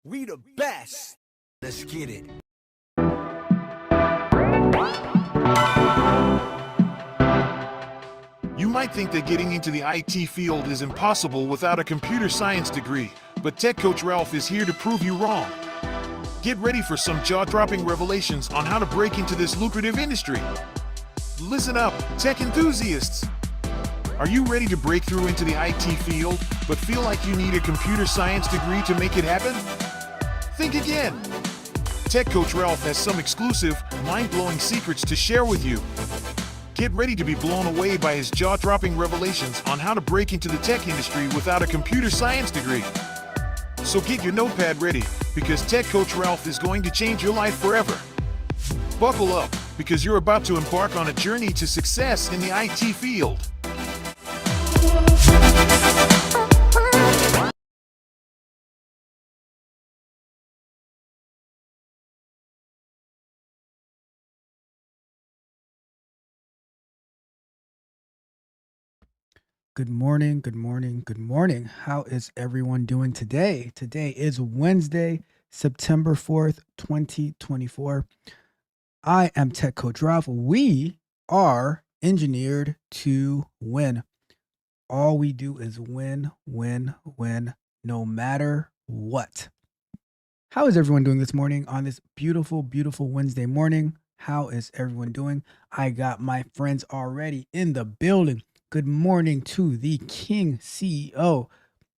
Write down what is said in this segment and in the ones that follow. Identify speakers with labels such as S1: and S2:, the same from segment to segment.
S1: We the best. Let's get it.
S2: You might think that getting into the IT field is impossible without a computer science degree, but Tech Coach Ralph is here to prove you wrong. Get ready for some jaw-dropping revelations on how to break into this lucrative industry. Listen up, tech enthusiasts! Are you ready to break through into the IT field, but feel like you need a computer science degree to make it happen? Think again! Tech Coach Ralph has some exclusive, mind-blowing secrets to share with you. Get ready to be blown away by his jaw-dropping revelations on how to break into the tech industry without a computer science degree. So get your notepad ready, because Tech Coach Ralph is going to change your life forever. Buckle up, because you're about to embark on a journey to success in the IT field.
S3: Good morning, good morning, good morning. How is everyone doing today? Today is Wednesday, September 4th, 2024. I am Tech Coach Ralph. We are engineered to win. All we do is win, win, win, no matter what. How is everyone doing this morning on this beautiful, beautiful Wednesday morning? How is everyone doing? I got my friends already in the building. Good morning to the King CEO,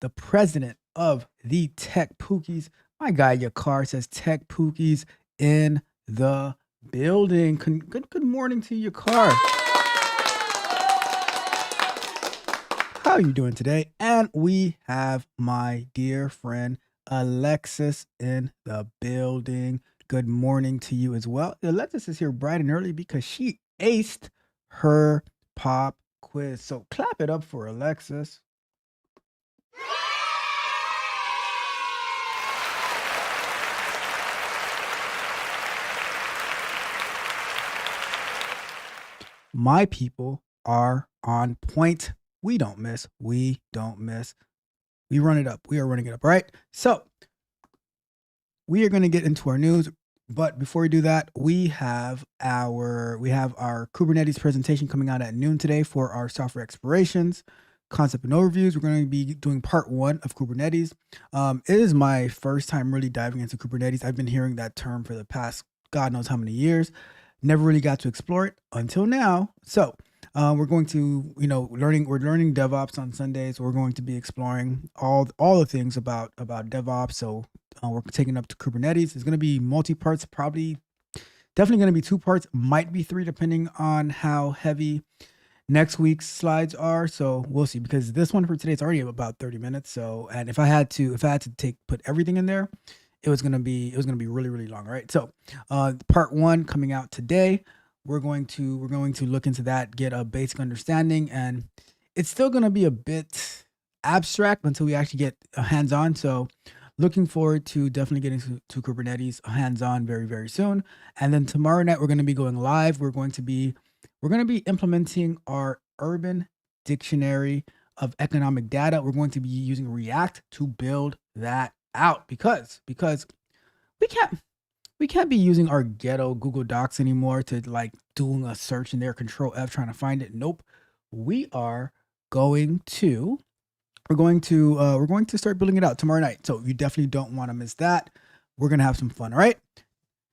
S3: the president of the Tech Pookies. My guy Yakar says Tech Pookies in the building. Good morning to Yakar. How are you doing today? And we have my dear friend Alexis in the building. Good morning to you as well. Alexis is here bright and early because she aced her pop quiz. So clap it up for Alexis. My people are on point. We don't miss. We don't miss. We run it up. We are running it up, right? So we are going to get into our news. But before we do that, we have our Kubernetes presentation coming out at noon today for our software explorations, concept and overviews. We're going to be doing part 1 of Kubernetes. It is my first time really diving into Kubernetes. I've been hearing that term for the past God knows how many years. Never really got to explore it until now. So we're going to, we're learning DevOps on Sundays. We're going to be exploring all the things about DevOps. So we're taking up to Kubernetes. It's going to be multi-parts, definitely going to be 2 parts, might be 3 depending on how heavy next week's slides are. So we'll see, because this one for today is already about 30 minutes. So, and if I had to put everything in there, it was going to be really, really long. Right. So part 1 coming out today. We're going to look into that, get a basic understanding, and it's still going to be a bit abstract until we actually get hands-on. So looking forward to definitely getting to Kubernetes hands-on very, very soon. And then tomorrow night, we're going to be going live. We're going to be implementing our urban dictionary of economic data. We're going to be using React to build that out because we can't be using our ghetto Google Docs anymore to like doing a search in there, Control F, trying to find it. Nope. We're going to start building it out tomorrow night. So you definitely don't want to miss that. We're going to have some fun. All right.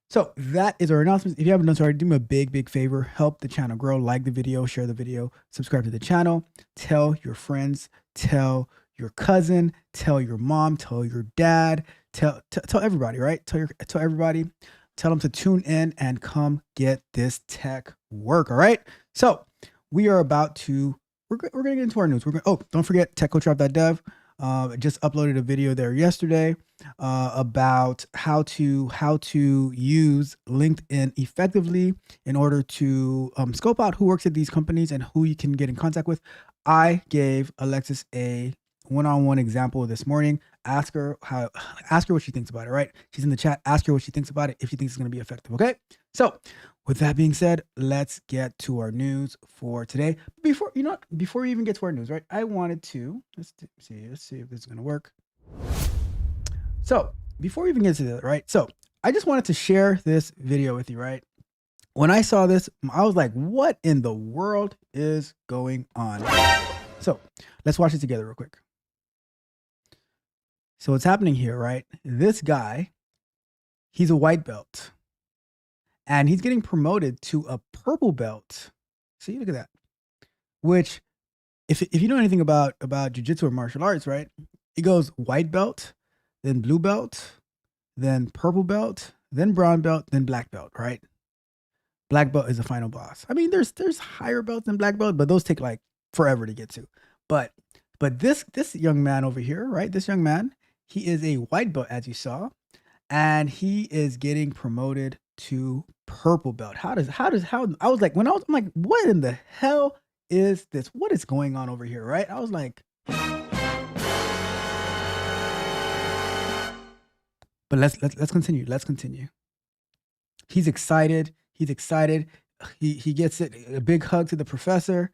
S3: So that is our announcements. If you haven't done so already, do me a big favor. Help the channel grow. Like the video, share the video, subscribe to the channel, tell your friends, tell your cousin, tell your mom, tell your dad, tell everybody, right? Tell everybody, tell them to tune in and come get this tech work. All right. So we are about to, we're going to get into our news. Don't forget techcoachralph.dev. Just uploaded a video there yesterday about how to use LinkedIn effectively in order to scope out who works at these companies and who you can get in contact with. I gave Alexis a one-on-one example this morning. Ask her what she thinks about it, right? She's in the chat. Ask her what she thinks about it, if she thinks it's going to be effective. Okay. So with that being said, let's get to our news for today. Before we even get to our news, right? I wanted to, let's see if this is going to work. So before we even get to that, right? So I just wanted to share this video with you, right? When I saw this, I was like, what in the world is going on? So let's watch it together real quick. So what's happening here, right? This guy, he's a white belt and he's getting promoted to a purple belt. See, look at that. Which, if you know anything about jiu-jitsu or martial arts, right? It goes white belt, then blue belt, then purple belt, then brown belt, then black belt, right? Black belt is the final boss. I mean, there's higher belts than black belt, but those take like forever to get to. But this young man over here, right? This young man, he is a white belt, as you saw, and he is getting promoted to purple belt. How I was like, I'm like, what in the hell is this? What is going on over here, right? I was like, but let's continue. Let's continue. He's excited. He's excited. He gets it, a big hug to the professor,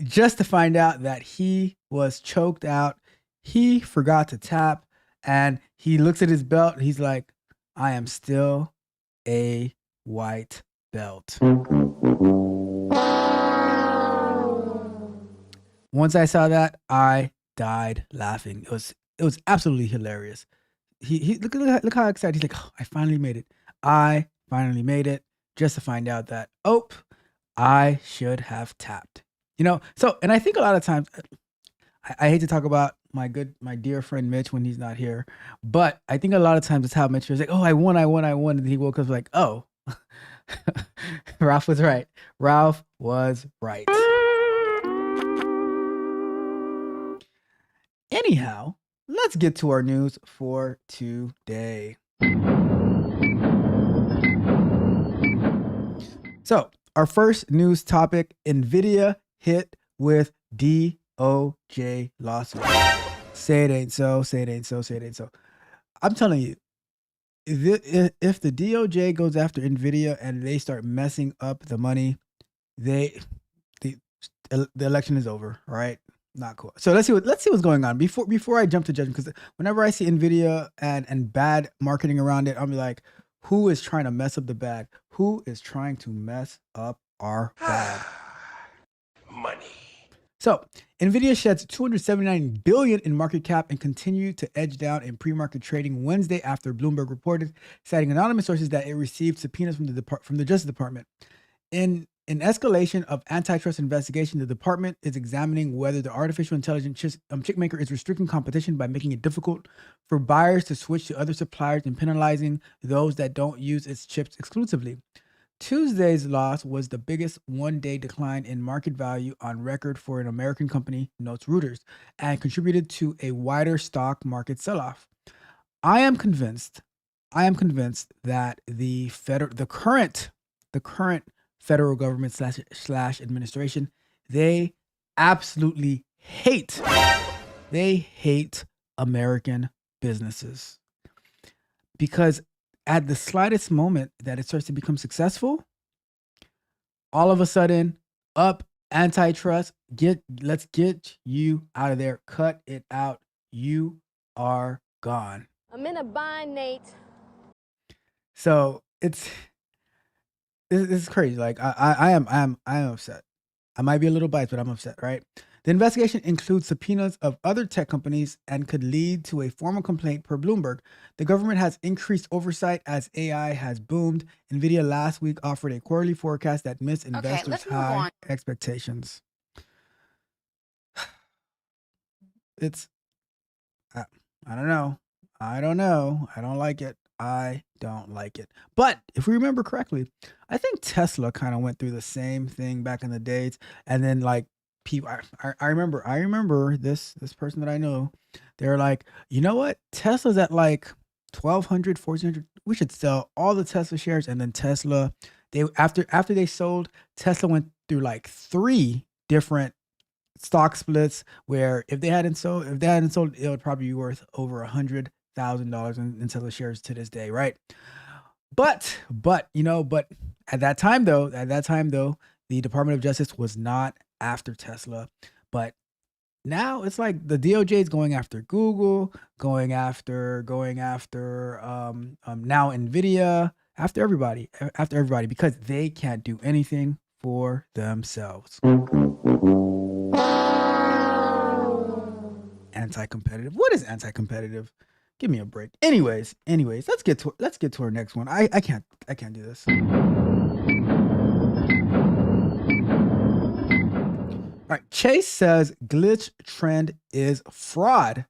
S3: just to find out that he was choked out. He forgot to tap, and he looks at his belt. And he's like, I am still a white belt. Once I saw that, I died laughing. It was absolutely hilarious. He look how excited he's like, oh, I finally made it. I finally made it, just to find out that, oh, I should have tapped. You know, so, and I think a lot of times, I hate to talk about my dear friend Mitch when he's not here, but I think a lot of times it's how Mitch is like, oh, I won. And he woke up like, oh, Ralph was right. Ralph was right. Anyhow, let's get to our news for today. So, our first news topic, Nvidia hit with DOJ lawsuit. Say it ain't so, say it ain't so, say it ain't so. I'm telling you, if the DOJ goes after Nvidia and they start messing up the money, the election is over, right? Not cool. So let's see what's going on before I jump to judgment, because whenever I see Nvidia and bad marketing around it, I'm like, who is trying to mess up the bag? Who is trying to mess up our bag?
S1: Money.
S3: So Nvidia sheds $279 billion in market cap and continued to edge down in pre-market trading Wednesday after Bloomberg reported, citing anonymous sources, that it received subpoenas from the Justice Department. In an escalation of antitrust investigation, the department is examining whether the artificial intelligence chip maker is restricting competition by making it difficult for buyers to switch to other suppliers and penalizing those that don't use its chips exclusively. Tuesday's loss was the biggest one-day decline in market value on record for an American company, notes Reuters, and contributed to a wider stock market sell-off. I am convinced that the current federal government slash administration, they absolutely hate American businesses, because at the slightest moment that it starts to become successful, all of a sudden, up, antitrust, let's get you out of there, cut it out, you are gone.
S4: I'm in a bind, Nate.
S3: So it's crazy. Like I am upset. I might be a little biased, but I'm upset, right? The investigation includes subpoenas of other tech companies and could lead to a formal complaint, per Bloomberg. The government has increased oversight as AI has boomed. Nvidia last week offered a quarterly forecast that missed investors' high expectations. It's, I don't know. I don't like it. I don't like it. But if we remember correctly, I think Tesla kind of went through the same thing back in the days. And then like people, I remember this person that I know, they're like, you know what? Tesla's at like 1,200, 1,400. We should sell all the Tesla shares. And then Tesla, after they sold, Tesla went through like 3 different stock splits where if they hadn't sold, it would probably be worth over $100,000 in Tesla shares to this day, right? But at that time though, the Department of Justice was not after Tesla, but Now it's like the DOJ is going after Google, going after now Nvidia, after everybody because they can't do anything for themselves. Anti-competitive. What is anti-competitive? Give me a break. Anyways, let's get to our next one. I can't do this. All right, Chase says glitch trend is fraud.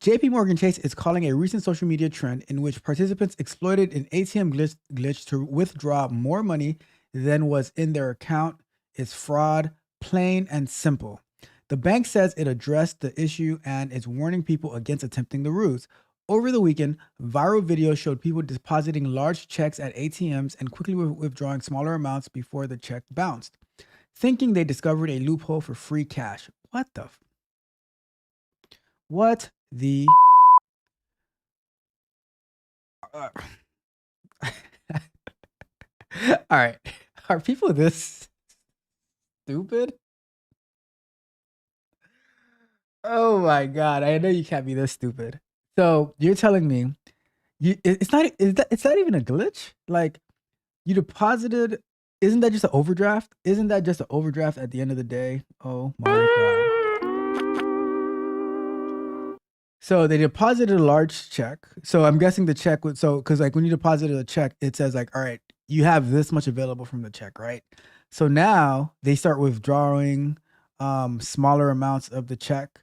S3: JP Morgan Chase is calling a recent social media trend in which participants exploited an ATM glitch to withdraw more money than was in their account is fraud, plain and simple. The bank says it addressed the issue and is warning people against attempting the ruse. Over the weekend, viral videos showed people depositing large checks at ATMs and quickly withdrawing smaller amounts before the check bounced, thinking they discovered a loophole for free cash. What the? What the? All right. Are people this stupid? Oh my God. I know you can't be this stupid. So you're telling me it's not even a glitch? Like you deposited, isn't that just an overdraft? Isn't that just an overdraft at the end of the day? Oh my God. So they deposited a large check. So I'm guessing the check would, because like when you deposited a check, it says like, all right, you have this much available from the check, right? So now they start withdrawing smaller amounts of the check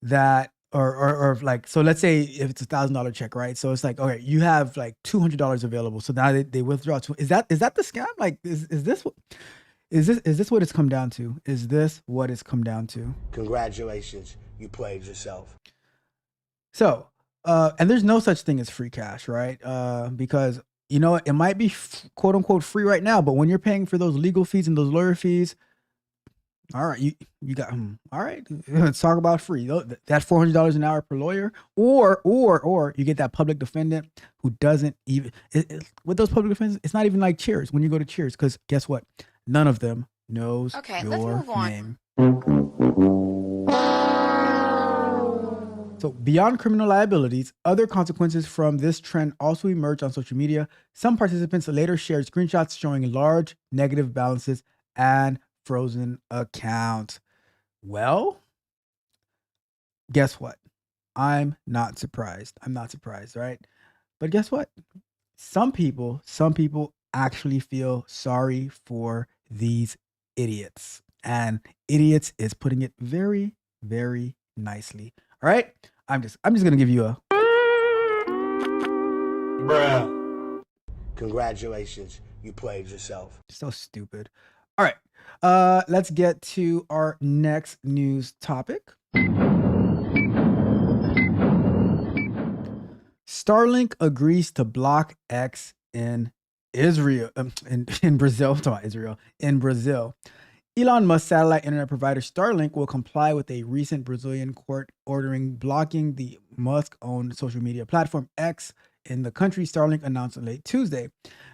S3: that, or like, so let's say if it's $1,000 check, right? So it's like, okay, you have like $200 available. So now they withdraw. Is that the scam? Like, is this what it's come down to? Is this what it's come down to?
S1: Congratulations, you played yourself.
S3: So, and there's no such thing as free cash, right? Because you know it might be quote unquote free right now, but when you're paying for those legal fees and those lawyer fees, all right, you got all right. Let's talk about free. That $400 an hour per lawyer, or you get that public defendant who doesn't even with those public defendants. It's not even like Cheers when you go to Cheers, because guess what? None of them knows your name. So beyond criminal liabilities, other consequences from this trend also emerged on social media. Some participants later shared screenshots showing large negative balances and frozen accounts. Well, guess what? I'm not surprised. Right? But guess what? Some people actually feel sorry for these idiots. And idiots is putting it very, very nicely. All right? I'm just gonna give you a
S1: Bruh. Congratulations, you played yourself.
S3: So stupid. All right. Let's get to our next news topic. Starlink agrees to block X in Israel, in Brazil. I'm talking about Israel, in Brazil. Elon Musk satellite internet provider Starlink will comply with a recent Brazilian court ordering blocking the Musk-owned social media platform X in the country, Starlink announced late Tuesday.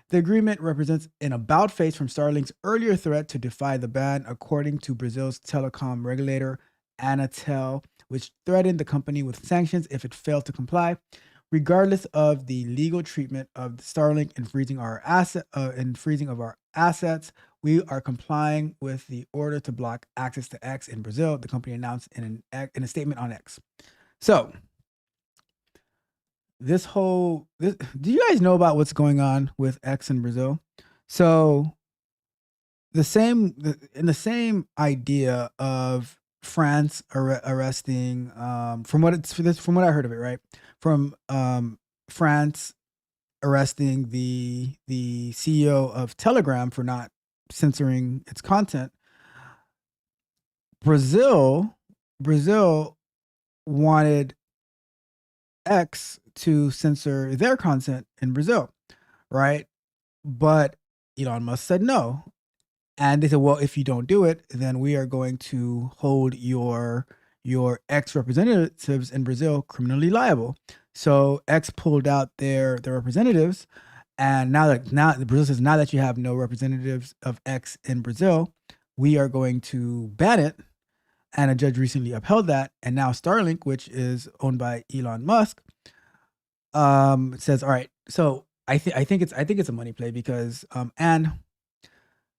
S3: The agreement represents an about-face from Starlink's earlier threat to defy the ban, according to Brazil's telecom regulator, Anatel, which threatened the company with sanctions if it failed to comply. Regardless of the legal treatment of Starlink and freezing of our assets, we are complying with the order to block access to X in Brazil, the company announced in a statement on X. So, do you guys know about what's going on with X in Brazil? So, in the same idea of France arresting, from what I heard of it, right? From France arresting the CEO of Telegram for not censoring its content. Brazil wanted X to censor their content in Brazil, right? But Elon Musk said no. And they said, well, if you don't do it, then we are going to hold your X representatives in Brazil criminally liable. So X pulled out their representatives, and now Brazil says, now that you have no representatives of X in Brazil, we are going to ban it. And a judge recently upheld that. And now Starlink, which is owned by Elon Musk, says, all right, so I think it's a money play because and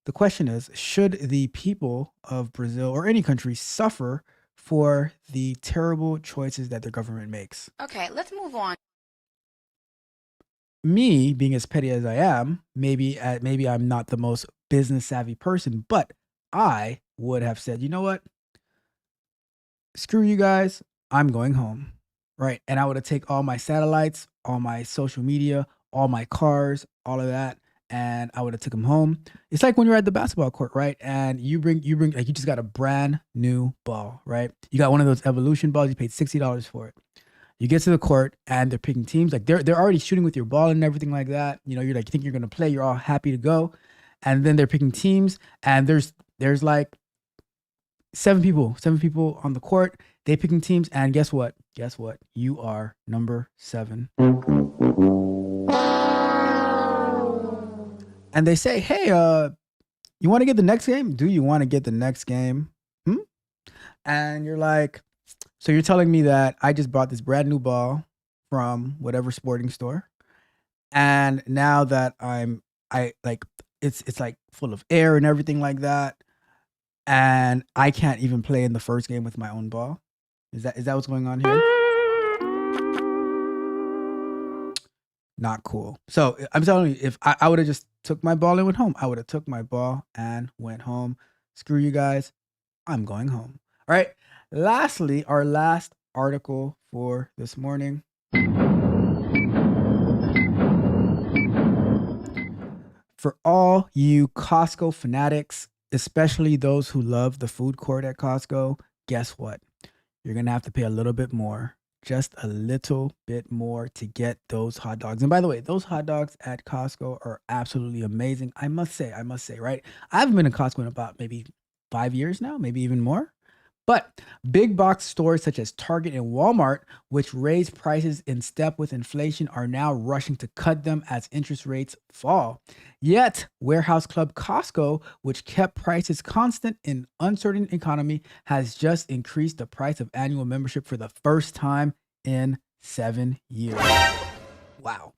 S3: the question is, should the people of Brazil or any country suffer for the terrible choices that their government makes?
S4: Okay, let's move on.
S3: Me being as petty as I am, maybe I'm not the most business savvy person, but I would have said, you know what? Screw you guys. I'm going home. Right. And I would have taken all my satellites, all my social media, all my cars, all of that. And I would have took them home. It's like when you're at the basketball court, right? And you bring like you just got a brand new ball, right? You got one of those evolution balls. You paid $60 for it. You get to the court and they're picking teams. Like they're already shooting with your ball and everything like that. You know, you're like, you think you're gonna play. You're all happy to go, and then they're picking teams. And there's like seven people on the court. They picking teams, and guess what? You are number 7. And they say, hey, you want to get the next game? Do you want to get the next game? And you're like, so you're telling me that I just bought this brand new ball from whatever sporting store, and now that it's like full of air and everything like that, and I can't even play in the first game with my own ball? Is that what's going on here? Not cool. So I'm telling you, if I would have just took my ball and went home, I would have took my ball and went home. Screw you guys. I'm going home. All right. Lastly, our last article for this morning. For all you Costco fanatics, especially those who love the food court at Costco, guess what? You're going to have to pay a little bit more, just a little bit more to get those hot dogs. And by the way, those hot dogs at Costco are absolutely amazing. I must say, right? I haven't been to Costco in about maybe 5 years now, maybe even more. But big box stores such as Target and Walmart, which raise prices in step with inflation, are now rushing to cut them as interest rates fall. Yet, warehouse club Costco, which kept prices constant in uncertain economy, has just increased the price of annual membership for the first time in 7 years. Wow.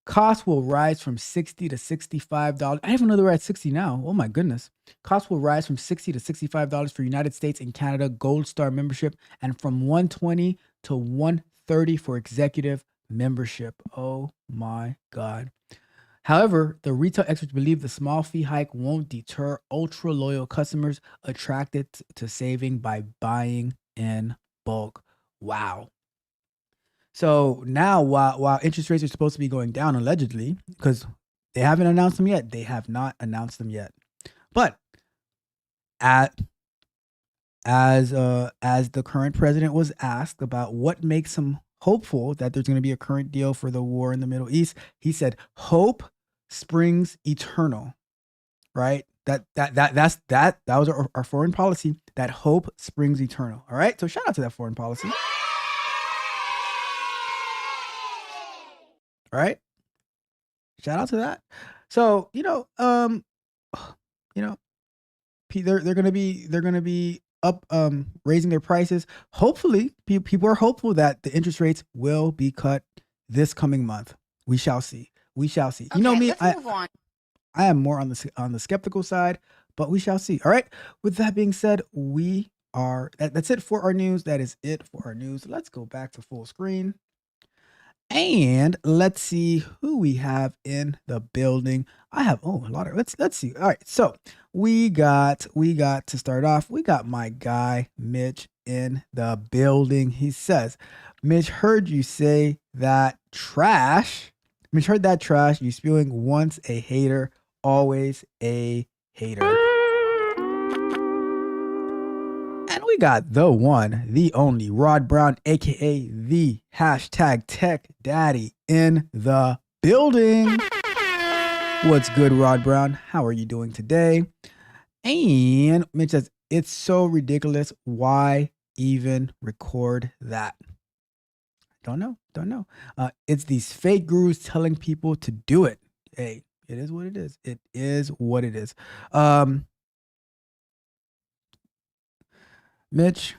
S3: Costs will rise from $60 to $65. I even know they're at $60 now. Oh my goodness. Costs will rise from $60 to $65 for United States and Canada Gold Star membership, and from $120 to $130 for executive membership. Oh my God. However, the retail experts believe the small fee hike won't deter ultra loyal customers attracted to saving by buying in bulk. Wow. So now, while interest rates are supposed to be going down allegedly, because they haven't announced them yet, they have not announced them yet. But as the current president was asked about what makes him hopeful that there's going to be a current deal for the war in the Middle East, he said, "Hope springs eternal." Right? That was our foreign policy. That hope springs eternal. All right. So shout out to that foreign policy. All right. Shout out to that. So, they're gonna be up raising their prices. Hopefully, people are hopeful that the interest rates will be cut this coming month. We shall see. Okay, you know me,
S4: let's move on.
S3: I am more on the skeptical side, but we shall see. All right. With that being said, that's it for our news. That is it for our news. Let's go back to full screen. And let's see who we have in the building. I have a lot of let's see. All right, so we got to start off. We got my guy Mitch in the building. He says, "Mitch, heard you say that trash. Mitch heard that trash. You spewing once a hater, always a hater." And we got the one, the only Rod Brown, aka the hashtag Tech Daddy, in the building. What's good, Rod Brown? How are you doing today? And Mitch says, "It's so ridiculous. Why even record that?" Don't know. It's these fake gurus telling people to do it. Hey, it is what it is. It is what it is. Mitch,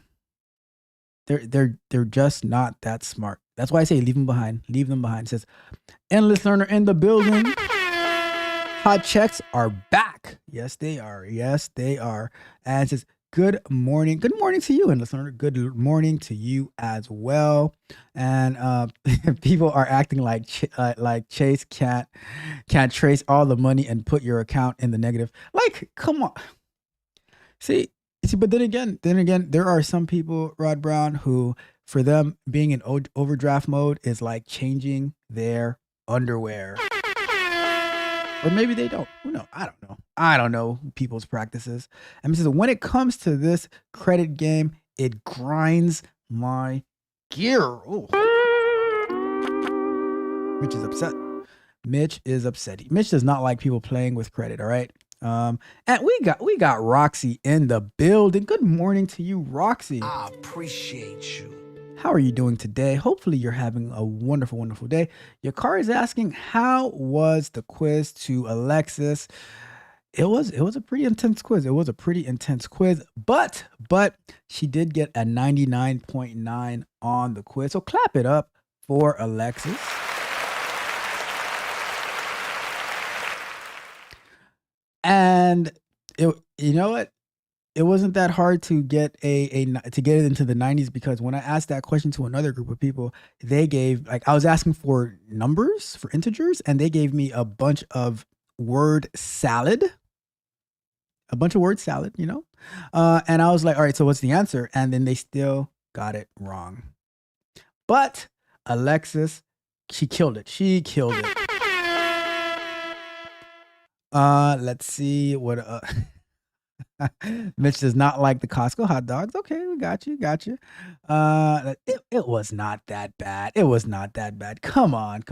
S3: they're just not that smart. That's why I say leave them behind. Leave them behind. It says, endless learner in the building. Hot checks are back. Yes, they are. Yes, they are. And it says, good morning. Good morning to you, endless learner. Good morning to you as well. And people are acting like Chase can't trace all the money and put your account in the negative. Like, come on. See, but then again, there are some people, Rod Brown, who for them being in overdraft mode is like changing their underwear. Or maybe they don't. Who knows? I don't know. I don't know people's practices. And so when it comes to this credit game, it grinds my gear. Ooh. Mitch is upset. Mitch is upset. Mitch does not like people playing with credit. All right. And we got Roxy in the building. Good morning to you, Roxy.
S1: I appreciate you.
S3: How are you doing today? Hopefully you're having a wonderful, wonderful day. Your car is asking, how was the quiz to Alexis? It was a pretty intense quiz. But she did get a 99.9 on the quiz. So clap it up for Alexis. And you know what? It wasn't that hard to get to get it into the 90s, because when I asked that question to another group of people, they gave, like, I was asking for numbers, for integers, and they gave me a bunch of word salad, you know? And I was like, all right, so what's the answer? And then they still got it wrong. But Alexis, she killed it. Let's see what Mitch does not like the Costco hot dogs. Okay, we got you. It was not that bad. Come on.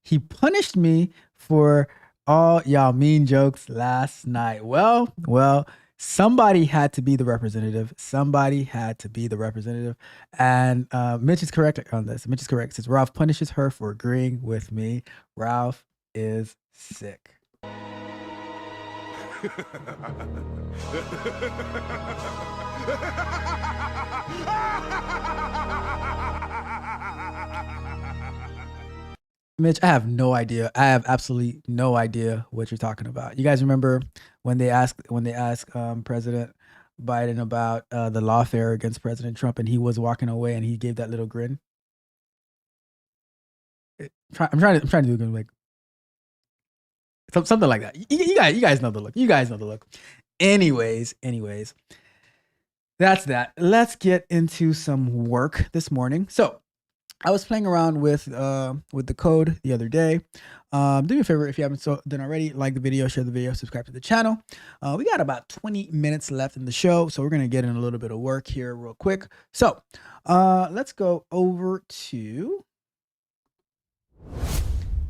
S3: He punished me for all y'all mean jokes last night. Well, somebody had to be the representative. And Mitch is correct on this. Mitch is correct. It says Ralph punishes her for agreeing with me. Ralph is sick. Mitch, I have no idea. I have absolutely no idea what you're talking about. You guys remember when they asked President Biden about the lawfare against President Trump, and he was walking away and he gave that little grin? I'm trying to do it like something like that. You guys know the look. Anyways, that's that. Let's get into some work this morning. So I was playing around with the code the other day. Do me a favor, if you haven't done already, like the video, share the video, subscribe to the channel. We got about 20 minutes left in the show, so we're gonna get in a little bit of work here real quick. So let's go over to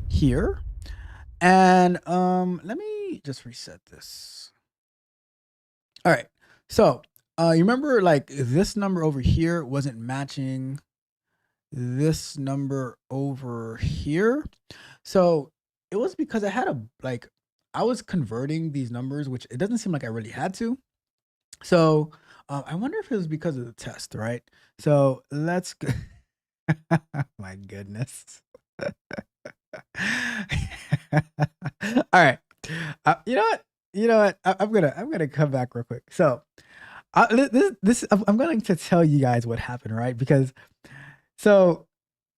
S3: here. And let me just reset this. All right. So you remember, like, this number over here wasn't matching this number over here. So it was because I had I was converting these numbers, which it doesn't seem like I really had to. So I wonder if it was because of the test, right? So let's go. My goodness. All right. You know what? I'm gonna come back real quick. So I'm going to tell you guys what happened, right? Because so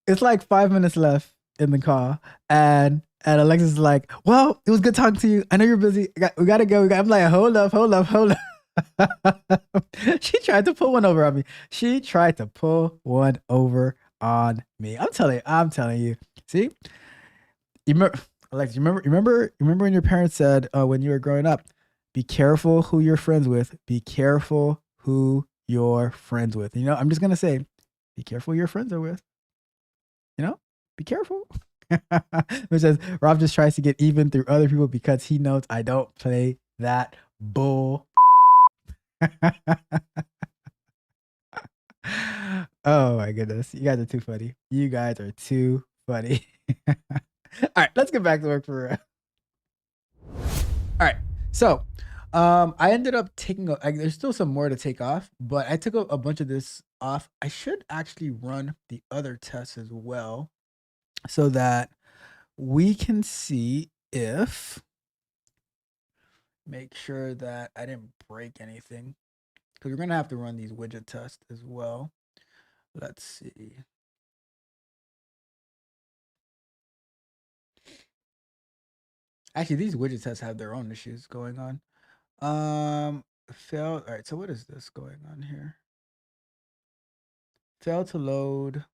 S3: it's like 5 minutes left in the call, and Alexis is like, "Well, it was good talking to you. I know you're busy. We gotta go." I'm like, "Hold up." She tried to pull one over on me. I'm telling you. See, Alexis, remember when your parents said when you were growing up, be careful who you're friends with. Be careful who you're friends with. You know, I'm just gonna say, be careful who your friends are with. You know, be careful. It says Rob just tries to get even through other people because he knows I don't play that bull. Oh my goodness, you guys are too funny. All right, let's get back to work for real. All right, so I ended up taking there's still some more to take off, but I took a bunch of this off. I should actually run the other tests as well so that we can see if, make sure that I didn't break anything, because we're going to have to run these widget tests as well. Let's see. Actually, these widget tests have their own issues going on. Failed. All right, so what is this going on here? Failed to load.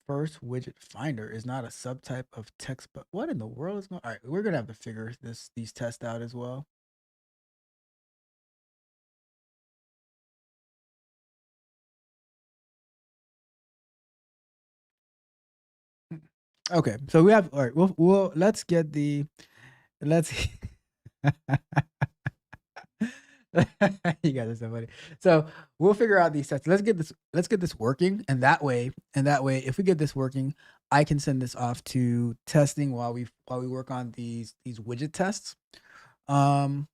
S3: First widget finder is not a subtype of text, but what in the world is going on? All right, we're gonna have to figure these tests out as well. Okay, so we have, all right, we'll let's get the, let's you guys are so funny. So we'll figure out these tests. Let's get this working, and that way, if we get this working, I can send this off to testing while we work on these widget tests. So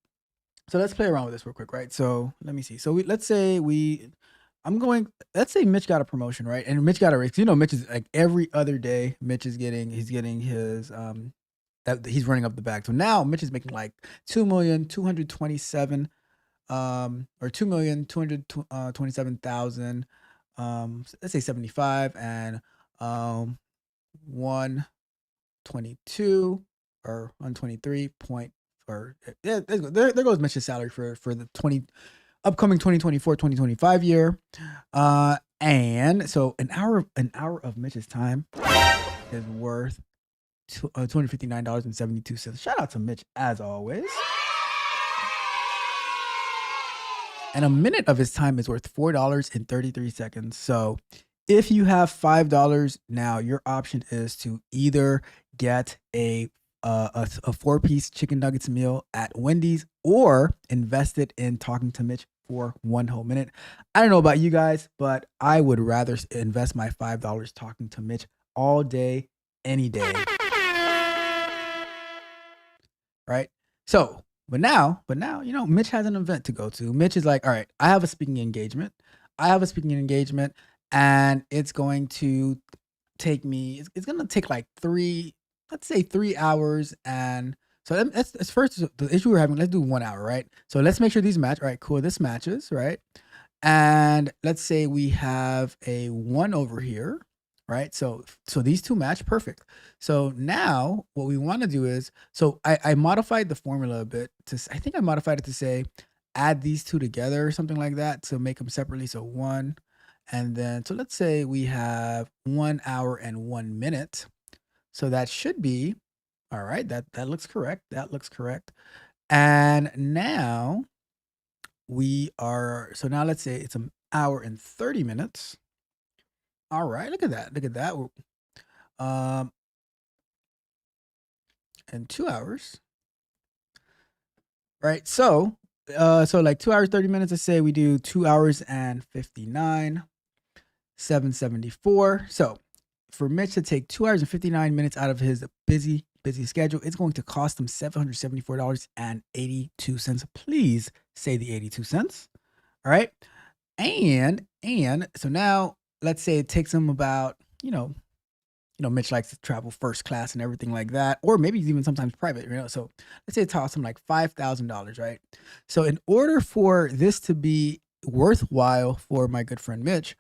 S3: let's play around with this real quick, right? So let me see. So let's say let's say Mitch got a promotion, right? And Mitch got a raise. You know, Mitch is like every other day, he's getting his that he's running up the bag. So now Mitch is making like 2,227 or 2,227,000 let's say 75 and 122 or 123 point, or yeah, there goes Mitch's salary for the upcoming 2024-2025 year. And so an hour of Mitch's time is worth $259.72. Shout out to Mitch as always. And a minute of his time is worth $4.33. So if you have $5 now, your option is to either get a 4-piece chicken nuggets meal at Wendy's or invest it in talking to Mitch for 1 whole minute. I don't know about you guys, but I would rather invest my $5 talking to Mitch all day, any day. Right? So, but now, you know, Mitch has an event to go to. Mitch is like, all right, I have a speaking engagement. And it's going to take me, it's going to take like 3 hours. And so that's first the issue we're having. Let's do 1 hour, right? So let's make sure these match. All right, cool. This matches, right? And let's say we have a 1 over here, right? So these two match perfect. So now what we want to do is, so I modified the formula a bit I think I modified it to say add these two together or something like that to make them separately. So 1, and then, so let's say we have 1 hour and 1 minute. So that should be, all right, that looks correct. That looks correct. And now so now let's say it's an hour and 30 minutes. All right, look at that. And 2 hours. Right, so like 2 hours, 30 minutes, let's say we do 2 hours and 59, 774. So for Mitch to take 2 hours and 59 minutes out of his busy schedule, it's going to cost him $774.82. Please say the 82 cents. All right. And so now let's say it takes him about, you know, Mitch likes to travel first class and everything like that, or maybe even sometimes private, you know. So let's say it costs him like $5,000, right? So in order for this to be worthwhile for my good friend Mitch,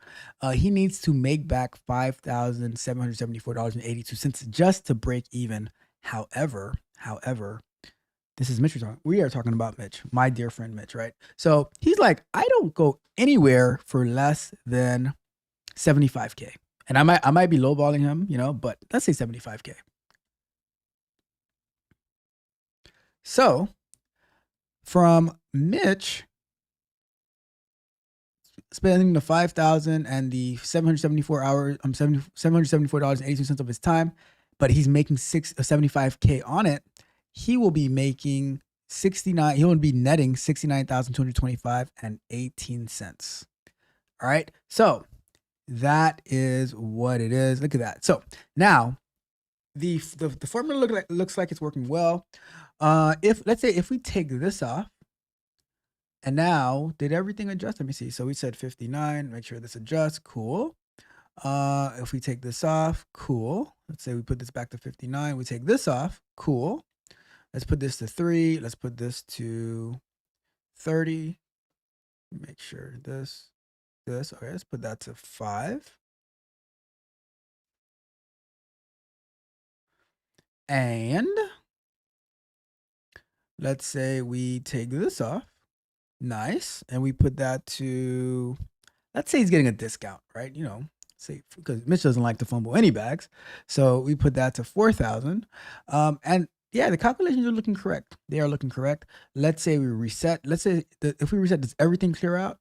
S3: he needs to make back $5,774.82 just to break even. However, this is Mitch. We are talking about Mitch, my dear friend Mitch, right? So he's like, I don't go anywhere for less than 75K. And I might be lowballing him, you know, but let's say 75K. So from Mitch spending the 5,000 and the $774.82 of his time, but he's making 75K on it, he will be making he will be netting $69,225.18. All right. So that is what it is. Look at that. So now the formula looks like it's working well. Let's say if we take this off, And now, did everything adjust? Let me see. So we said 59, make sure this adjusts, cool. If we take this off, cool. Let's say we put this back to 59, we take this off, cool. Let's put this to 3, let's put this to 30. Make sure this, okay, let's put that to 5. And let's say we take this off, nice, and we put that to, let's say he's getting a discount, right? You know, say, because Mitch doesn't like to fumble any bags. So we put that to 4,000. And yeah, the calculations are looking correct. They are looking correct. Let's say we reset. Let's say if we reset, does everything clear out?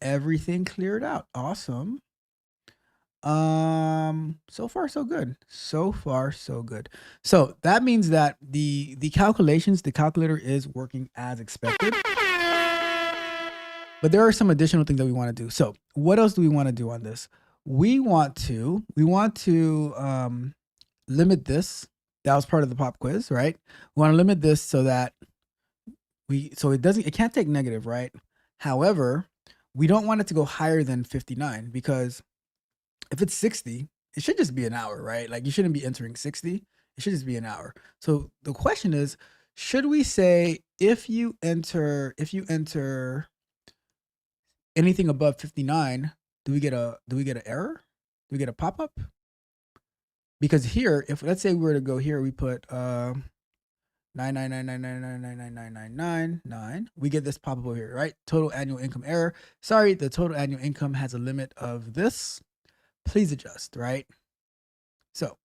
S3: Everything cleared out. Awesome. So far so good. So far so good. So that means that the calculations, the calculator is working as expected. But there are some additional things that we want to do. So what else do we want to do on this? We want to limit this. That was part of the pop quiz, right? We want to limit this so that it can't take negative, right? However, we don't want it to go higher than 59 because if it's 60, it should just be an hour, right? Like you shouldn't be entering 60. It should just be an hour. So the question is, should we say if you enter anything above 59, do we get an error? Do we get a pop-up? Because here, if let's say we were to go here, we put 99999999999, we get this pop-up over here, right? Total annual income error. Sorry, the total annual income has a limit of this. Please adjust, right? So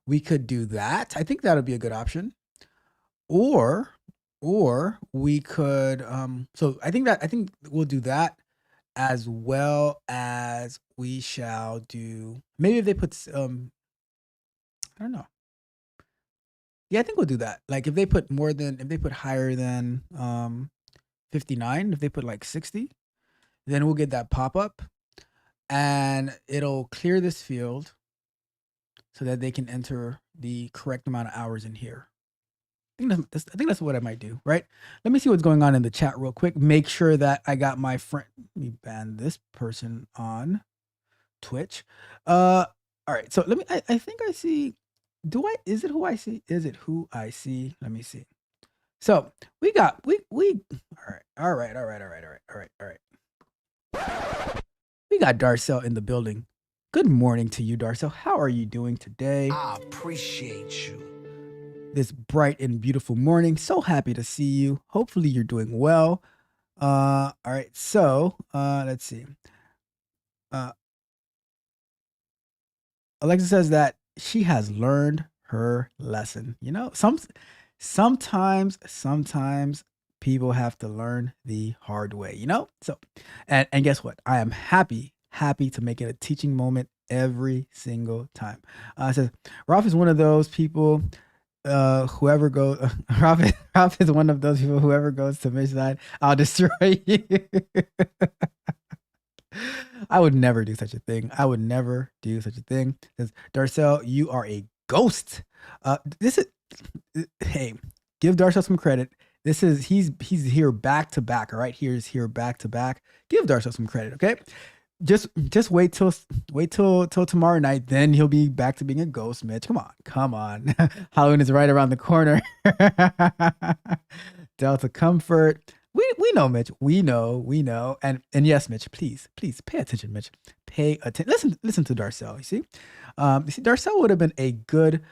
S3: we could do that. I think that would be a good option. Or we could so I think we'll do that, as well as we shall do, maybe if they put I don't know. Yeah, I think we'll do that. Like if they put higher than 59, if they put like 60, then we'll get that pop-up and it'll clear this field so that they can enter the correct amount of hours in here. I think that's what I might do, right? Let me see what's going on in the chat real quick. Make sure that I got my friend. Let me ban this person on Twitch. All right. So let me. I think I see. Is it who I see? Is it who I see? Let me see. So we got we. All right. We got Darcel in the building. Good morning to you, Darcel. How are you doing today?
S1: I appreciate you.
S3: This bright and beautiful morning. So happy to see you. Hopefully you're doing well. All right. So let's see. Alexa says that she has learned her lesson. You know, sometimes people have to learn the hard way, you know? So and guess what? I am happy to make it a teaching moment every single time. It says Ralph is one of those people. Whoever goes, Ralph is one of those people. Whoever goes to Midnight, I'll destroy you. I would never do such a thing. Says Darcel, you are a ghost. Hey, give Darcel some credit. He's here back to back. All right, he's here back to back. Give Darcel some credit, okay? Just wait till tomorrow night, then he'll be back to being a ghost, Mitch. Come on. Halloween is right around the corner. Delta Comfort. We know, Mitch. We know. And yes, Mitch, please pay attention, Mitch. Pay attention. Listen to Darcel. You see, Darcel would have been a good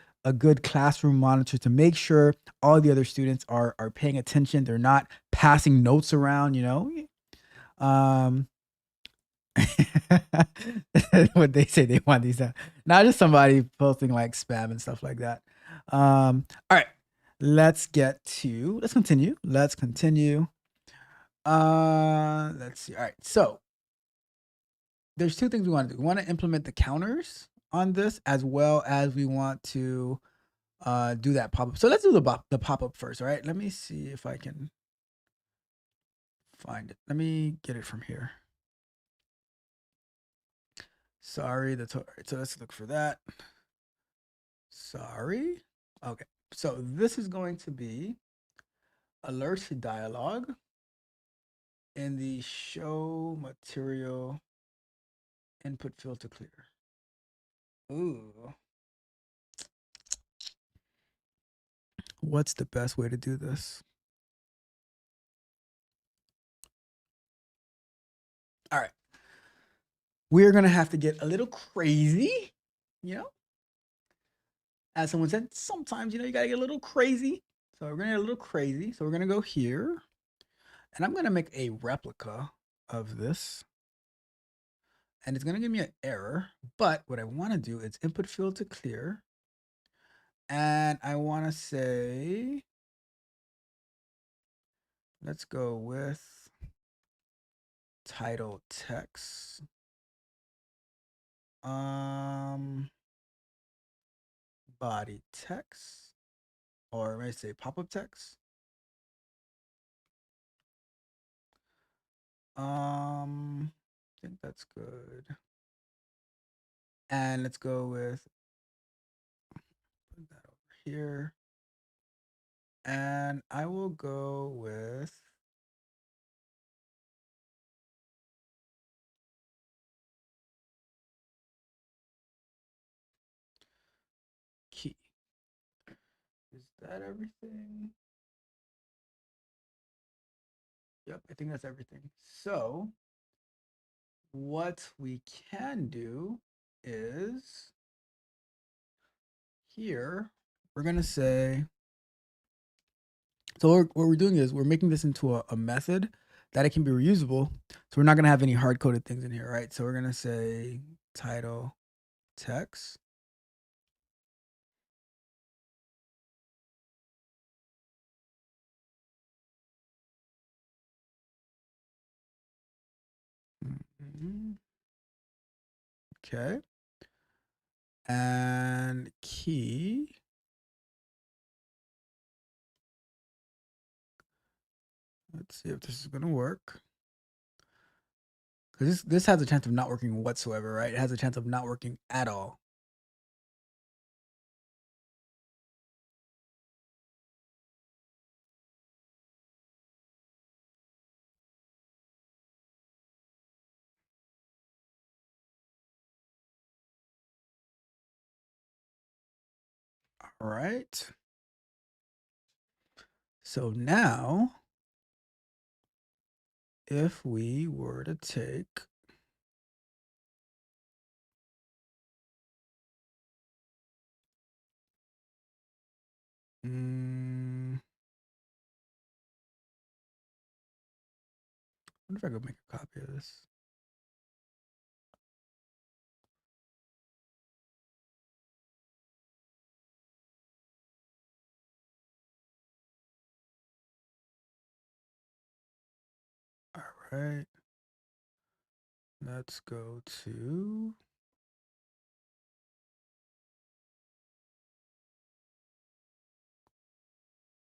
S3: classroom monitor to make sure all the other students are paying attention. They're not passing notes around, you know. What they say they want these not just somebody posting like spam and stuff like that. All right, let's continue. Let's see. All right, so there's two things we want to do. We want to implement the counters on this, as well as we want to do that pop-up. So let's do the pop-up first. All right, let me see if I can find it. Let me get it from here. Sorry, so let's look for that. Sorry. Okay, so this is going to be alert to dialog. in the show material input field to clear. Ooh. What's the best way to do this? All right. We're going to have to get a little crazy, you know? As someone said, sometimes, you got to get a little crazy. So we're going to get a little crazy. So we're going to go here. And I'm going to make a replica of this. And it's going to give me an error. But what I want to do is input field to clear. And I want to say, let's go with title text. Body text, or may I say pop-up text. I think that's good. And let's go with, put that over here. And I will go with key. Is that everything? Yep, I think that's everything. So what we can do is here, we're going to say, so what we're doing is we're making this into a method that it can be reusable. So we're not going to have any hard-coded things in here, right? So we're going to say title text. Okay. And key. Let's see if this is going to work. Because this has a chance of not working whatsoever, right? It has a chance of not working at all. All right. So now, if we were to take I wonder if I could make a copy of this. All right. Let's go to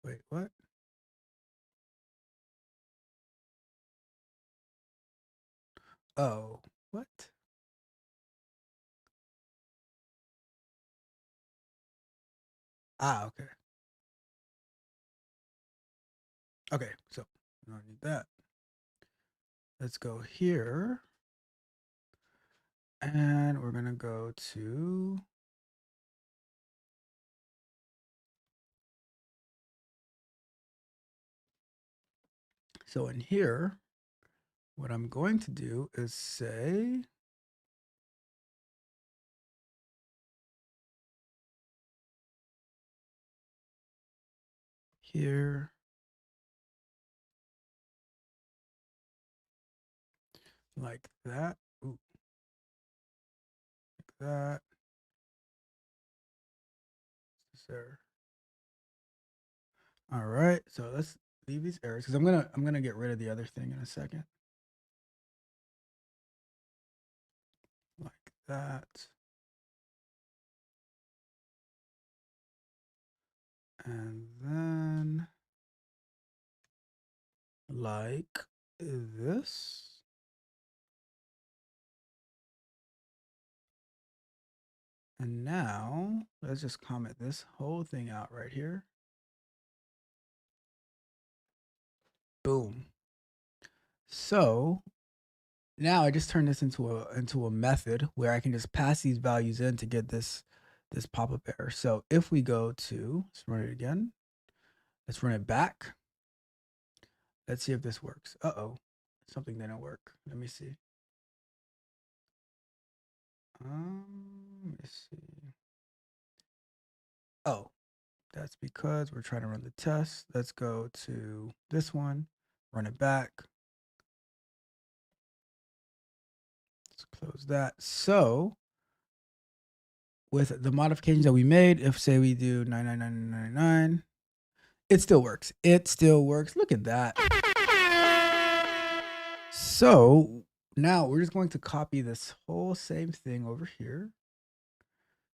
S3: wait, what? Oh, what? Ah, okay. Okay, so I don't need that. Let's go here. And we're gonna go to so in here, what I'm going to do is say here like that. Ooh, like that. Sir. All right, so let's leave these errors because I'm gonna get rid of the other thing in a second. Like that. And then like this. And now let's just comment this whole thing out right here. Boom. So now I just turned this into a method where I can just pass these values in to get this pop-up error. So if we go to, let's run it again. Let's run it back. Let's see if this works. Uh-oh, something didn't work. Let me see. Let's see. Oh, that's because we're trying to run the test. Let's go to this one, run it back. Let's close that. So with the modifications that we made, if say we do 99999, it still works. It still works. Look at that. So now we're just going to copy this whole same thing over here.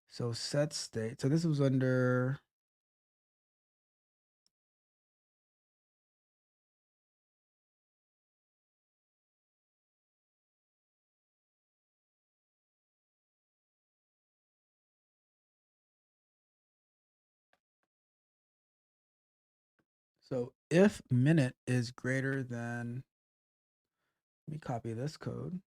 S3: So set state. So this was under, so if minute is greater than, let me copy this code.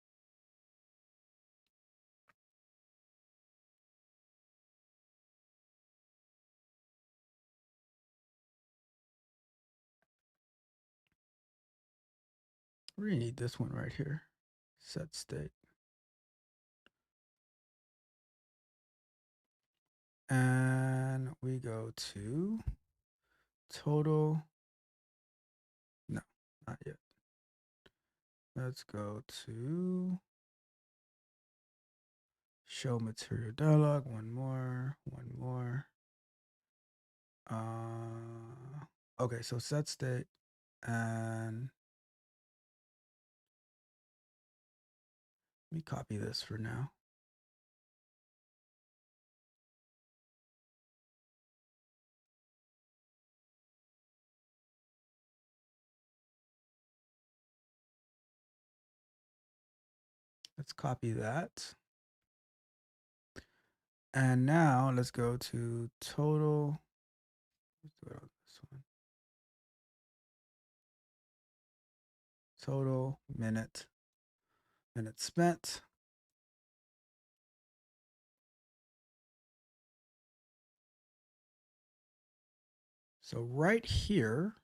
S3: We're gonna need this one right here. Set state. And we go to total. No, not yet. Let's go to show material dialog. One more. Okay, so set state, and let me copy this for now. Let's copy that. And now let's go to total. Let's do it on this one. Total minutes spent. So right here,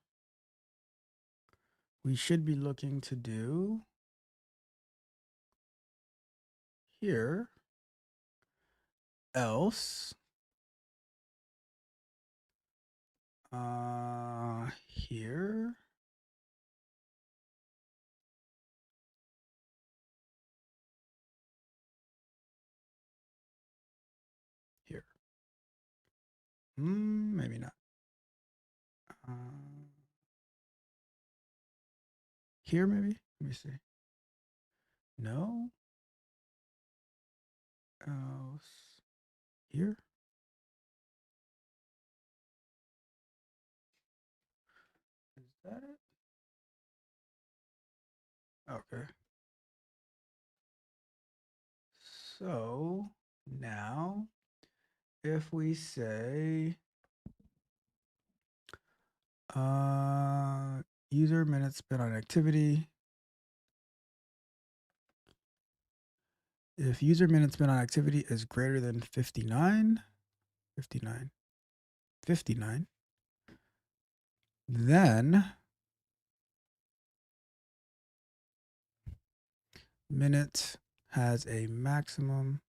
S3: we should be looking to do here, else, here, here. Maybe not. Here, maybe? Let me see. No. Else. Here. Is that it? Okay. So now, if we say user minutes spent on activity, if user minutes spent on activity is greater than 59, then minute has a maximum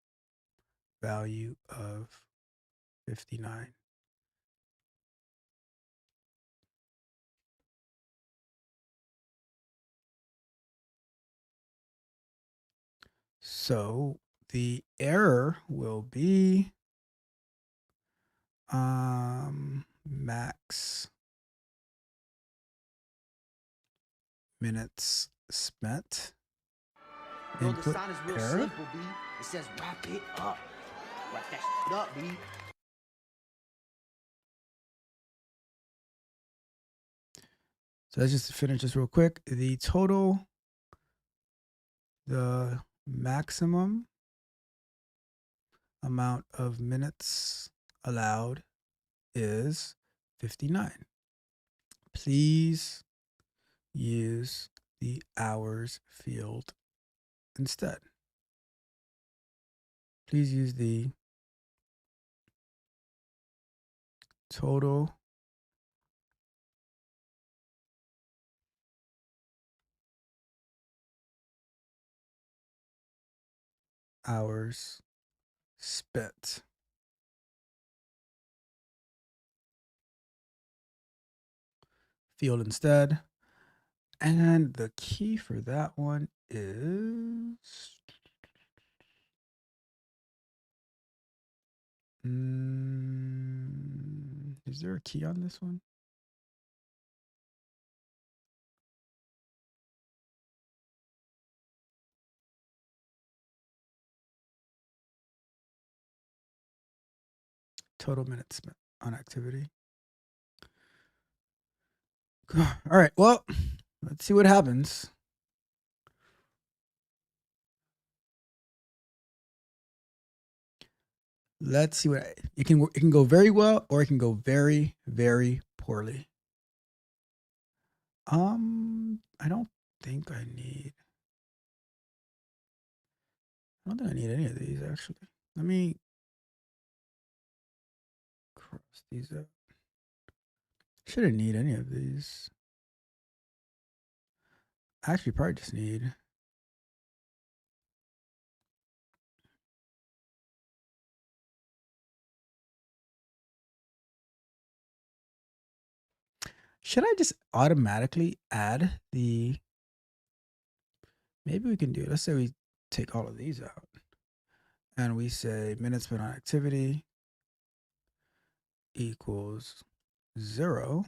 S3: value of 59. So the error will be max minutes spent.
S1: Bro, the
S3: Input
S1: sign is real
S3: error.
S1: simple, B. It says wrap it up. Wrap that shit up, B.
S3: So let's just finish this real quick. The total, the maximum amount of minutes allowed is 59. Please use the hours field instead. Please use the total hours spent. Field instead. And the key for that one is is there a key on this one? Total minutes spent on activity. All right, well, let's see what happens. Let's see what it can go very well, or it can go very, very poorly. I don't think I need any of these actually. Let me cross these out. Shouldn't need any of these. Actually, probably just need should I just automatically add the, maybe we can do, let's say we take all of these out and we say minutes spent on activity equals 0.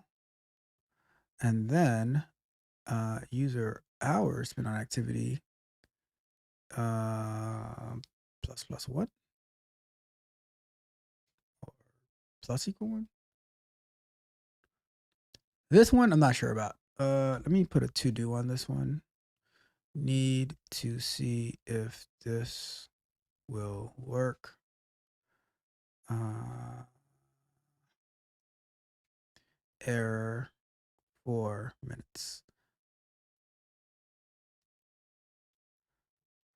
S3: And then user hours spent on activity plus what? Or plus equal 1? This one I'm not sure about. Let me put a to do on this one. Need to see if this will work. Error 4 minutes.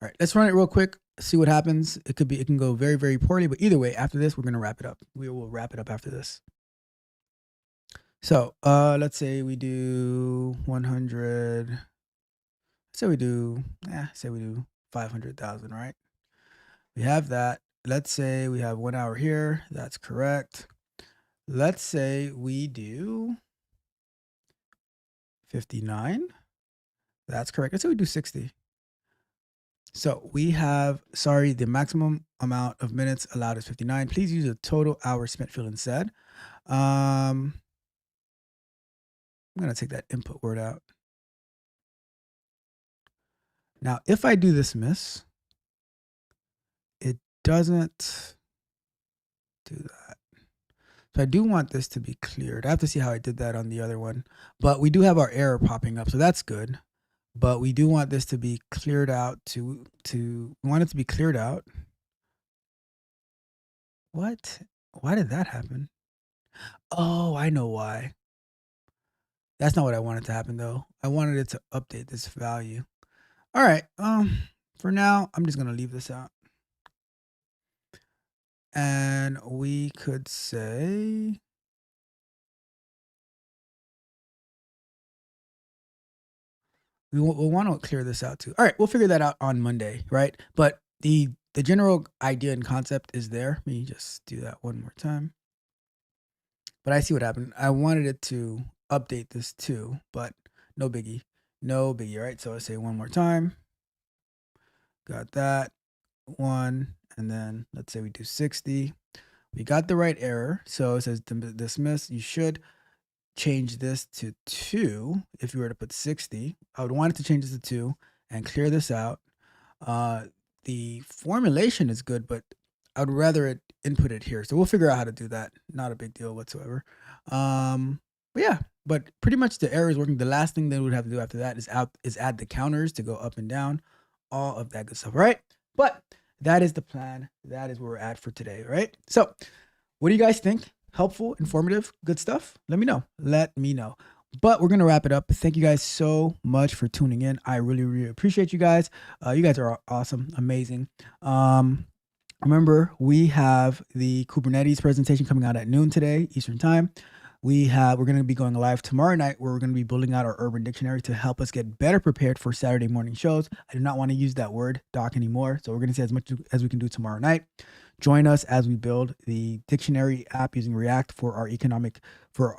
S3: All right, let's run it real quick, see what happens. It can go very, very poorly, but either way, after this, we're gonna wrap it up. We will wrap it up after this. So let's say we do 100. Say we do 500,000, right? We have that. Let's say we have 1 hour here. That's correct. Let's say we do 59. That's correct. Let's say we do 60. So we have, sorry, the maximum amount of minutes allowed is 59. Please use a total hours spent field instead. I'm going to take that input word out. Now, if I do this miss, it doesn't do that. So I do want this to be cleared. I have to see how I did that on the other one, but we do have our error popping up, so that's good. But we do want this to be cleared out we want it to be cleared out. What? Why did that happen? Oh, I know why. That's not what I wanted to happen though. I wanted it to update this value. All right. For now, I'm just going to leave this out. And we could say we'll want to clear this out too. All right, we'll figure that out on Monday, right? But the general idea and concept is there. Let me just do that one more time. But I see what happened. I wanted it to update this too, but no biggie. No biggie, right? So I say one more time. Got that. 1. And then let's say we do 60. We got the right error. So it says dismiss. You should change this to 2. If you were to put 60, I would want it to change this to 2 and clear this out. The formulation is good, but I would rather it input it here. So we'll figure out how to do that. Not a big deal whatsoever. But yeah, but pretty much the error is working. The last thing that we would have to do after that is add the counters to go up and down, all of that good stuff, right? But that is the plan. That is where we're at for today, right? So what do you guys think? Helpful, informative, good stuff? Let me know. Let me know. But we're going to wrap it up. Thank you guys so much for tuning in. I really, really appreciate you guys. You guys are awesome, amazing. Remember, we have the Kubernetes presentation coming out at noon today, Eastern time. We're going to be going live tomorrow night where we're going to be building out our urban dictionary to help us get better prepared for Saturday morning shows. I do not want to use that word doc anymore. So we're going to say as much as we can do tomorrow night. Join us as we build the dictionary app using React for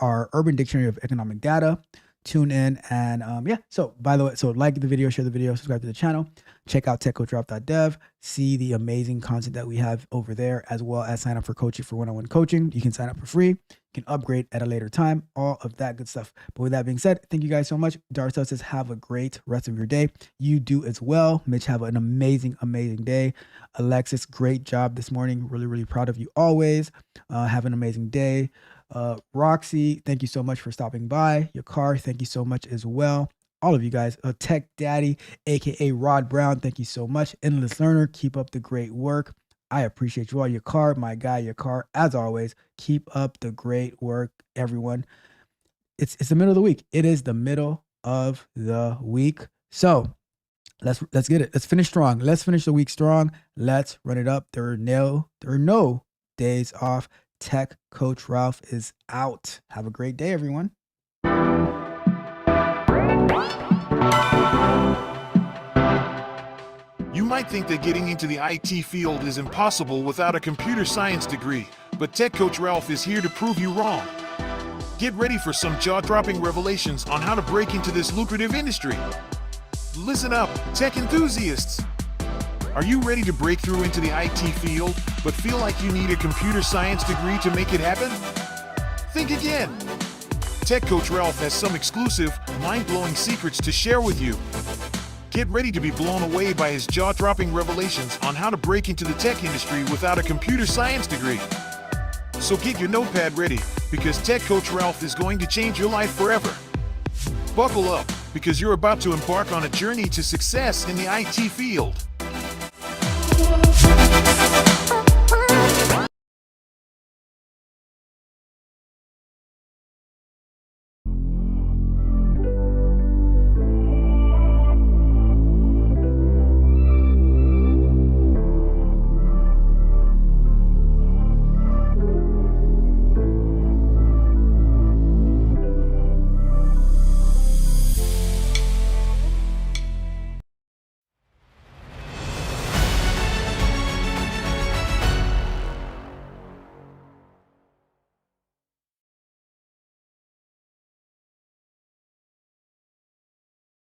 S3: our urban dictionary of economic data. Tune in and yeah. So by the way, so like the video, share the video, subscribe to the channel, check out techcoachralph.dev, see the amazing content that we have over there, as well as sign up for coaching for one-on-one coaching. You can sign up for free. You can upgrade at a later time, all of that good stuff. But with that being said, thank you guys so much. Darcel says, have a great rest of your day. You do as well. Mitch, have an amazing, amazing day. Alexis, great job this morning. Really, really proud of you always. Have an amazing day. Roxy, thank you so much for stopping by. Your car, thank you so much as well. All of you guys, Tech Daddy, aka Rod Brown, thank you so much. Endless Learner, keep up the great work. I appreciate you all. Your car, my guy, your car, as always, keep up the great work, everyone. It's the middle of the week. It is the middle of the week. So let's get it. Let's finish strong. Let's finish the week strong. Let's run it up. There are no days off. Tech Coach Ralph is out. Have a great day, everyone.
S2: You might think that getting into the IT field is impossible without a computer science degree, but Tech Coach Ralph is here to prove you wrong. Get ready for some jaw-dropping revelations on how to break into this lucrative industry. Listen up, tech enthusiasts. Are you ready to break through into the IT field, but feel like you need a computer science degree to make it happen? Think again. Tech Coach Ralph has some exclusive, mind-blowing secrets to share with you. Get ready to be blown away by his jaw-dropping revelations on how to break into the tech industry without a computer science degree. So get your notepad ready, because Tech Coach Ralph is going to change your life forever. Buckle up, because you're about to embark on a journey to success in the IT field.